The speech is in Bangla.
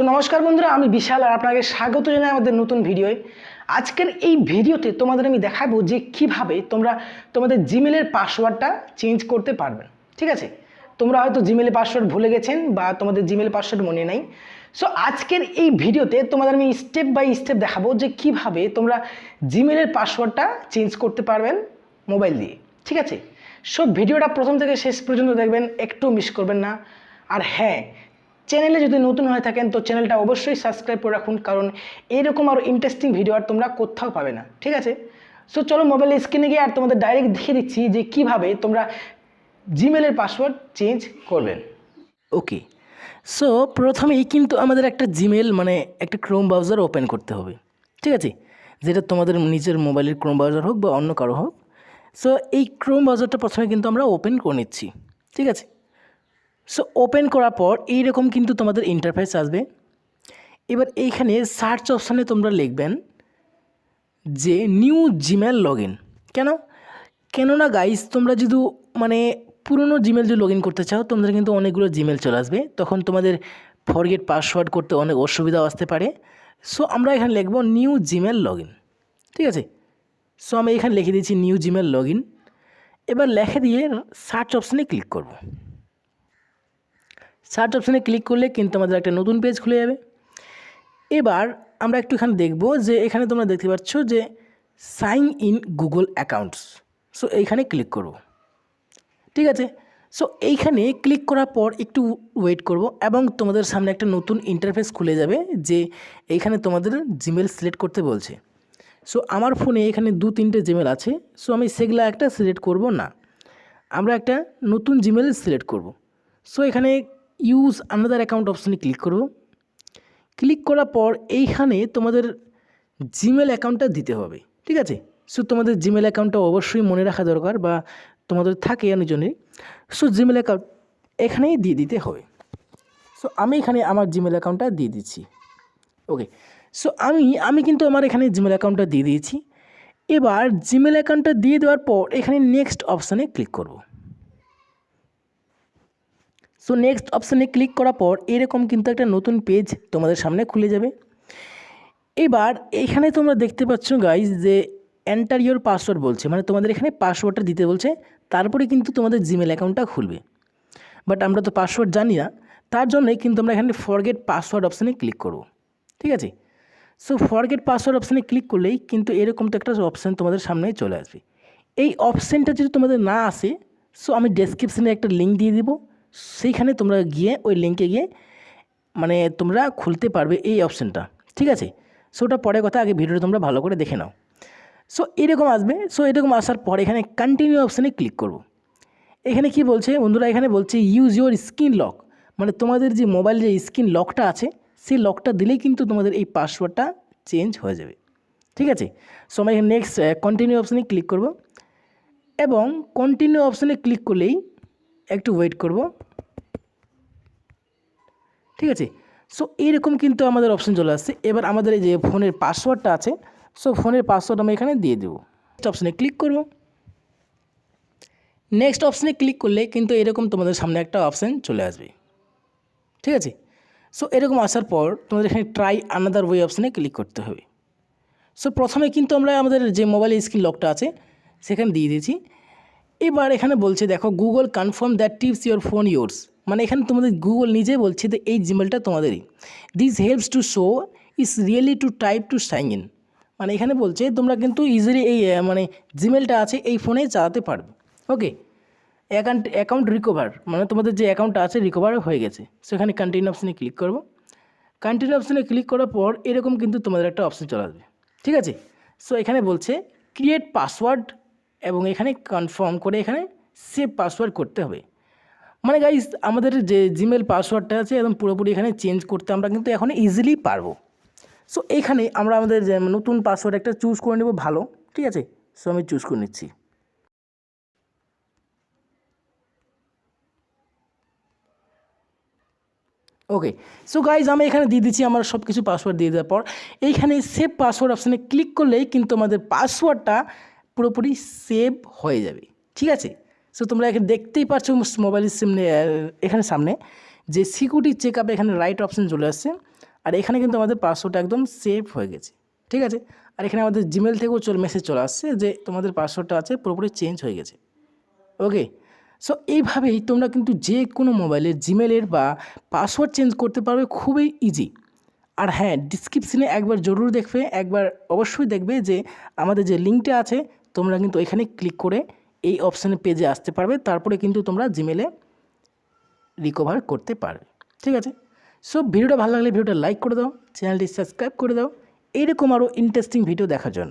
নমস্কার বন্ধুরা, আমি বিশাল আর আপনাকে স্বাগত জানাই আমাদের নতুন ভিডিওয়। আজকের এই ভিডিওতে তোমাদের আমি দেখাবো যে কিভাবে তোমরা তোমাদের জিমেলের পাসওয়ার্ডটা চেঞ্জ করতে পারবে। ঠিক আছে, তোমরা হয়তো জিমেলের পাসওয়ার্ড ভুলে গেছেন বা তোমাদের জিমেল পাসওয়ার্ড মনে নাই। সো আজকের এই ভিডিওতে তোমাদের আমি স্টেপ বাই স্টেপ দেখাবো যে কিভাবে তোমরা জিমেলের পাসওয়ার্ডটা চেঞ্জ করতে পারবেন মোবাইল দিয়ে। ঠিক আছে, সব ভিডিওটা প্রথম থেকে শেষ পর্যন্ত দেখবেন, একটু মিস করবেন না। আর হ্যাঁ, চ্যানেলে যদি নতুন হয়ে থাকেন তো চ্যানেলটা অবশ্যই সাবস্ক্রাইব করে রাখুন, কারণ এরকম আরও ইন্টারেস্টিং ভিডিও আর তোমরা কোথাও পাবে না। ঠিক আছে, সো চলো মোবাইলের স্ক্রিনে গিয়ে আর তোমাদের ডাইরেক্ট দেখিয়ে দিচ্ছি যে কিভাবে তোমরা জিমেলের পাসওয়ার্ড চেঞ্জ করবেন। ওকে, সো প্রথমেই কিন্তু আমাদের একটা জিমেল একটা ক্রোম ব্রাউজার ওপেন করতে হবে। ঠিক আছে, যেটা তোমাদের নিজের মোবাইলের ক্রোম ব্রাউজার হোক বা অন্য কারো হোক। সো এই ক্রোম ব্রাউজারটা প্রথমে কিন্তু আমরা ওপেন করে নিচ্ছি। ঠিক আছে, সো ওপেন করার পর এইরকম কিন্তু তোমাদের ইন্টারফেস আসবে। এবার এইখানে সার্চ অপশানে তোমরা লিখবেন যে নিউ জিমেল লগ ইন। কেননা গাইস, তোমরা যদি পুরনো জিমেল যদি লগ ইন করতে চাও, তোমাদের কিন্তু অনেকগুলো জিমেল চলে আসবে, তখন তোমাদের ফরগেট পাসওয়ার্ড করতে অনেক অসুবিধাও আসতে পারে। সো আমরা এখানে লিখব নিউ জিমেল লগ ইন। ঠিক আছে, সো আমি এখানে লিখে দিয়েছি নিউ জিমেল লগ ইন। এবার লেখে দিয়ে সার্চ অপশানে ক্লিক করব। সার্চ অপশানে ক্লিক করলে কিন্তু আমাদের একটা নতুন পেজ খুলে যাবে। এবার আমরা একটু এখানে দেখব যে এখানে তোমরা দেখতে পাচ্ছ যে sign in Google accounts. So এইখানে ক্লিক করব। ঠিক আছে, সো এইখানে ক্লিক করার পর একটু ওয়েট করব এবং তোমাদের সামনে একটা নতুন ইন্টারফেস খুলে যাবে যে এইখানে তোমাদের জিমেল সিলেক্ট করতে বলছে। সো আমার ফোনে এখানে 2-3টে জিমেল আছে, সো আমি সেগুলো একটা সিলেক্ট করব না, আমরা একটা নতুন জিমেল সিলেক্ট করব। সো এখানে ইউজ আনাদার অ্যাকাউন্ট অপশানে ক্লিক করব। ক্লিক করার পর এইখানে তোমাদের জিমেল অ্যাকাউন্টটা দিতে হবে। ঠিক আছে, সো তোমাদের জিমেল অ্যাকাউন্টটা অবশ্যই মনে রাখা দরকার বা তোমাদের থাকে অনেকজনের। সো জিমেল অ্যাকাউন্ট এখানেই দিয়ে দিতে হবে। সো আমি এখানে আমার জিমেল অ্যাকাউন্টটা দিয়ে দিচ্ছি। ওকে, সো আমি কিন্তু আমার এখানে জিমেল অ্যাকাউন্টটা দিয়ে দিয়েছি। এবার জিমেল অ্যাকাউন্টটা দিয়ে দেওয়ার পর এখানে নেক্সট অপশানে ক্লিক করব। সো নেক্সট অপশানে ক্লিক করার পর এরকম কিন্তু একটা নতুন পেজ তোমাদের সামনে খুলে যাবে। এবার এখানে তোমরা দেখতে পাচ্ছ গাইজ যে এন্টার ইওর পাসওয়ার্ড বলছে, তোমাদের এখানে পাসওয়ার্ডটা দিতে বলছে, তারপরে কিন্তু তোমাদের জিমেল অ্যাকাউন্টটা খুলবে। বাট আমরা তো পাসওয়ার্ড জানি না, তার জন্যই কিন্তু আমরা এখানে ফরগেট পাসওয়ার্ড অপশানে ক্লিক করব। ঠিক আছে, সো ফরগেট পাসওয়ার্ড অপশানে ক্লিক করলেই কিন্তু এরকম তো একটা অপশান তোমাদের সামনে চলে আসবে। এই অপশানটা যদি তোমাদের না আসে, সো আমি ডেসক্রিপশানে একটা লিঙ্ক দিয়ে দিব, সেইখানে তোমরা গিয়ে ওই লিঙ্কে গিয়ে তোমরা খুলতে পারবে এই অপশানটা। ঠিক আছে, সো ওটা পরে কথা, আগে ভিডিওটা তোমরা ভালো করে দেখে নাও। সো এরকম আসবে। সো এরকম আসার পর এখানে কন্টিনিউ অপশানে ক্লিক করব। এখানে কি বলছে বন্ধুরা, এখানে বলছে ইউজ ইউর স্ক্রিন লক, তোমাদের যে মোবাইল যে স্ক্রিন লকটা আছে সেই লকটা দিলেই কিন্তু তোমাদের এই পাসওয়ার্ডটা চেঞ্জ হয়ে যাবে। ঠিক আছে, সো আমি এখানে নেক্সট কন্টিনিউ অপশানে ক্লিক করব এবং কন্টিনিউ অপশানে ক্লিক করলেই একটু ওয়েট করব। ঠিক আছে, সো এইরকম কিন্তু আমাদের অপশান চলে আসছে। এবার আমাদের এই যে ফোনের পাসওয়ার্ডটা আছে, সো ফোনের পাসওয়ার্ড আমি এখানে দিয়ে দেবো। নেক্সট অপশানে ক্লিক করব। নেক্সট অপশানে ক্লিক করলে কিন্তু এরকম তোমাদের সামনে একটা অপশান চলে আসবে। ঠিক আছে, সো এরকম আসার পর তোমাদের এখানে ট্রাই আনাদার ওয়ে অপশানে ক্লিক করতে হবে। সো প্রথমে কিন্তু আমরা আমাদের যে মোবাইলের স্ক্রিন লকটা আছে সেখানে দিয়ে দিয়েছি। এবার এখানে বলছে দেখো Google confirm that tips your phone yours, এখানে তোমাদের গুগল নিজে বলছে যে এই জিমেলটা তোমাদেরই। This helps to show is really to type to sign in, এখানে বলছে তোমরা কিন্তু ইজিলি এই জিমেলটা আছে এই ফোনে চালাতে পারবে। ওকে, অ্যাকাউন্ট রিকভার, তোমাদের যে অ্যাকাউন্টটা আছে রিকভার হয়ে গেছে। সেখানে কন্টিনিউ অপশানে ক্লিক করব। কন্টিনিউ অপশানে ক্লিক করার পর এরকম কিন্তু তোমাদের একটা অপশান চলে আসবে। ঠিক আছে, সো এখানে বলছে ক্রিয়েট পাসওয়ার্ড এবং এখানে কনফার্ম করে এখানে সেভ পাসওয়ার্ড করতে হবে। গাইজ আমাদের যে জিমেল পাসওয়ার্ডটা আছে একদম পুরোপুরি এখানে চেঞ্জ করতে আমরা কিন্তু এখন ইজিলি পারবো। সো এখানে আমরা আমাদের যে নতুন পাসওয়ার্ড একটা চুজ করে নেব ভালো। ঠিক আছে, সো আমি চুজ করে নিচ্ছি। ওকে, সো গাইজ আমি এখানে দিয়ে দিচ্ছি আমার সব কিছু পাসওয়ার্ড দিয়ে দেওয়ার পর এইখানে সেভ পাসওয়ার্ড অপশানে ক্লিক করলেই কিন্তু আমাদের পাসওয়ার্ডটা পুরোপুরি সেভ হয়ে যাবে। ঠিক আছে, সো তোমরা এখানে দেখতেই পাচ্ছ মোবাইলের সামনে এখানে সামনে যে সিকিউরিটি চেক আপে এখানে রাইট অপশান চলে আসছে, আর এখানে কিন্তু আমাদের পাসওয়ার্ডটা একদম সেভ হয়ে গেছে, ঠিক আছে। আর এখানে আমাদের জিমেল থেকেও মেসেজ চলে আসছে যে তোমাদের পাসওয়ার্ডটা আছে পুরোপুরি চেঞ্জ হয়ে গেছে। ওকে, সো এইভাবেই তোমরা কিন্তু যে কোনো মোবাইলের জিমেলের বা পাসওয়ার্ড চেঞ্জ করতে পারবে খুবই ইজি। আর হ্যাঁ, ডিসক্রিপশনে একবার জরুর দেখবে, একবার অবশ্যই দেখবে যে আমাদের যে লিঙ্কটা আছে তোমরা কিন্তু এখানে ক্লিক করে এই অপশানে পেজে আসতে পারবে, তারপরে কিন্তু তোমরা জিমেলে রিকভার করতে পারবে, ঠিক আছে। সো ভিডিওটা ভালো লাগলে ভিডিওটা লাইক করে দাও, চ্যানেলটি সাবস্ক্রাইব করে দাও এইরকম আরও ইন্টারেস্টিং ভিডিও দেখার জন্য।